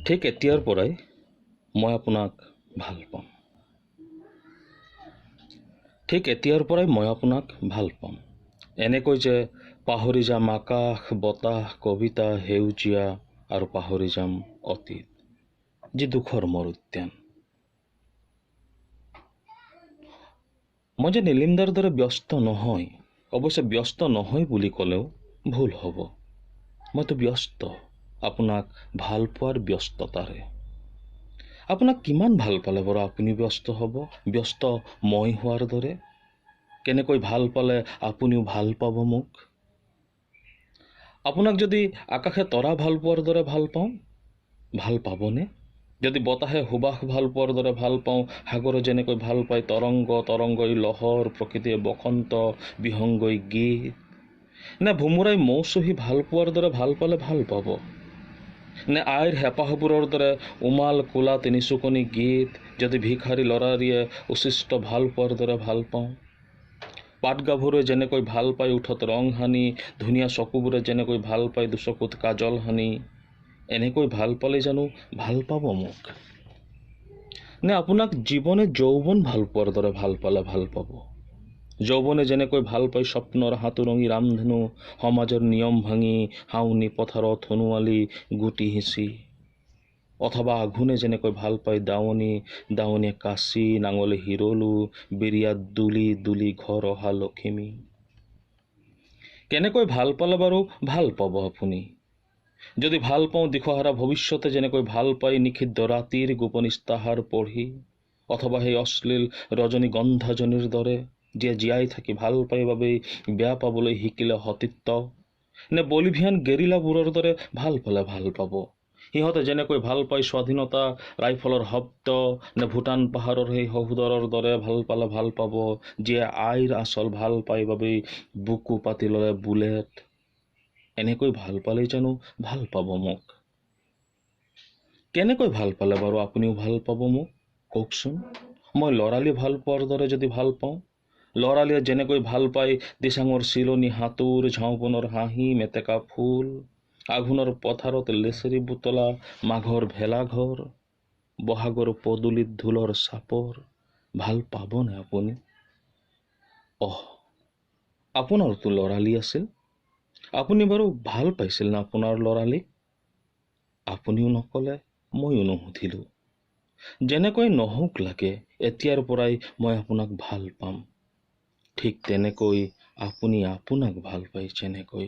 ঠিক এতিয়াৰ পৰাই মই আপোনাক ভাল পাম। ঠিক এতিয়াৰ পৰাই মই আপোনাক ভাল পাম। এনেকৈ যে পাহৰি যাম আকাশ, বতাহ, কবিতা, সেউজীয়া আৰু পাহৰি যাম অতীত যি দুখৰ মোৰ উদ্যান। মই যে নীলিমদাৰ দৰে ব্যস্ত নহয়, অৱশ্যে ব্যস্ত নহয় বুলি ক'লেও ভুল হ'ব। মইতো ব্যস্ত আপোনাক ভাল পোৱাৰ ব্যস্ততাৰে। আপোনাক কিমান ভাল পালে বাৰু আপুনি ব্যস্ত হ'ব? ব্যস্ত মই হোৱাৰ দৰে? কেনেকৈ ভাল পালে আপুনিও ভাল পাব মোক? আপোনাক যদি আকাশে তৰা ভাল পোৱাৰ দৰে ভাল পাওঁ, ভাল পাবনে? যদি বতাহে সুবাস ভাল পোৱাৰ দৰে ভাল পাওঁ, সাগৰে যেনেকৈ ভাল পায় তৰংগই লহৰ, প্ৰকৃতিয়ে বসন্ত বিহংগই গীত, নে ভোমোৰাই মৌচুহী ভাল পোৱাৰ দৰে ভাল পালে ভাল পাব? নে আইৰ হেঁপাহবোৰৰ দৰে উমাল কোলা তিনিচুকনি গীত যদি ভিখাৰী ল'ৰাৰিয়ে উচিষ্ট ভাল পোৱাৰ দৰে ভাল পাওঁ? পাটগাভৰুৱে যেনেকৈ ভাল পায় উঠত ৰং সানি, ধুনীয়া চকুবোৰে যেনেকৈ ভাল পায় দুচকুত কাজল সানি, এনেকৈ ভাল পালে জানো ভাল পাব মোক? নে আপোনাক জীৱনে যৌৱন ভাল পোৱাৰ দৰে ভাল পালে ভাল পাব? যৌৱনে যেনেকৈ ভাল পায় স্বপ্নৰ হাতুৰঙী ৰামধেনু, সমাজৰ নিয়ম ভাঙি হাউনি পথাৰত সোণোৱালী গুটি সিঁচি, অথবা আঘোণে যেনেকৈ ভাল পায় দাৱনীয়ে কাঁচি, নাঙলে হিৰলো, বিৰিয়াত দুলি দুলি ঘৰ অহা লখিমী। কেনেকৈ ভাল পালে বাৰু ভাল পাব আপুনি? যদি ভাল পাওঁ দিশহাৰা ভৱিষ্যতে যেনেকৈ ভাল পায় নিষিদ্ধ ৰাতিৰ গোপন ইস্তাহাৰ পঢ়ি, অথবা সেই অশ্লীল ৰজনীগন্ধাজনীৰ দৰে যিয়ে জীয়াই থাকি ভাল পায় বাবেই বেয়া পাবলৈ শিকিলে সতীত্ব, নে বলিভিয়ান গেৰিলাবোৰৰ দৰে ভাল পালে ভাল পাব? সিহঁতে যেনেকৈ ভাল পায় স্বাধীনতা, ৰাইফলৰ শব্দ, নে ভূটান পাহাৰৰ সেই সহোদৰৰ দৰে ভাল পালে ভাল পাব, যিয়ে আইৰ আচল ভাল পায় বাবেই বুকু পাতি ল'লে বুলেট? এনেকৈ ভাল পালেই জানো ভাল পাব মোক? কেনেকৈ ভাল পালে বাৰু আপুনিও ভাল পাব মোক কওকচোন? মই ল'ৰালি ভাল পোৱাৰ দৰে যদি ভাল পাওঁ, ল'ৰালিয়ে যেনেকৈ ভাল পায় দিচাঙৰ চিলনি সাঁতোৰ, ঝাওঁবনৰ হাঁহি, মেটেকা ফুল, আঘোণৰ পথাৰত লেচেৰি বুটলা, মাঘৰ ভেলাঘৰ, বহাগৰ পদূলিত ঢোলৰ চাপৰ, ভাল পাবনে আপুনি? আপোনাৰতো ল'ৰালি আছিল। আপুনি বাৰু ভাল পাইছিল না আপোনাৰ ল'ৰালিক? আপুনিও নক'লে, ময়ো নুসুধিলোঁ। যেনেকৈ নহওক লাগে এতিয়াৰ পৰাই মই আপোনাক ভাল পাম, ঠিক তেনেকৈ আপুনি আপোনাক ভাল পায় যেনেকৈ।